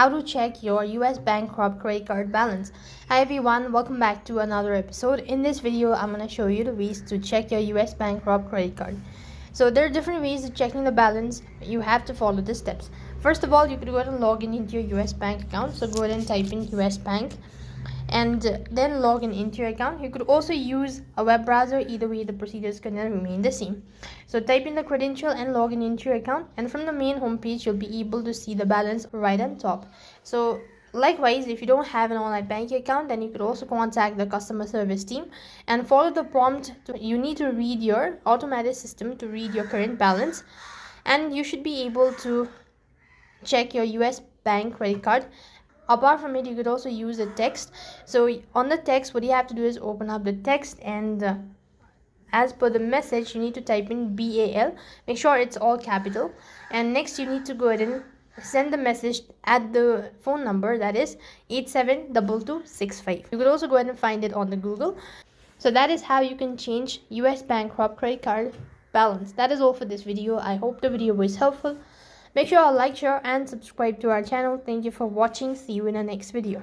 how to check your US Bancorp credit card balance. Hi everyone, welcome back to another episode. In this video, I'm going to show you the ways to check your US Bancorp credit card. So there are different ways of checking the balance. You have to follow the steps. First of all, you could go ahead and log in into your US Bank account. So go ahead and type in US Bank and then log in into your account. You could also use a web browser. Either way, the procedure is going to remain the same. So type in the credential and log in into your account, and from the main homepage you'll be able to see the balance right on top. So likewise, if you don't have an online banking account, then you could also contact the customer service team and follow the prompt. You need to read your automated system to read your current balance, and you should be able to check your US bank credit card. Apart from it, you could also use the text. So on the text, what you have to do is open up the text, and as per the message, you need to type in BAL. Make sure it's all capital, and next you need to go ahead and send the message at the phone number, that is 872265. You could also go ahead and find it on the Google. So that is how you can change US Bancorp credit card balance. That is all for this video. I hope the video was helpful. Make sure to like, share and subscribe to our channel. Thank you for watching. See you in the next video.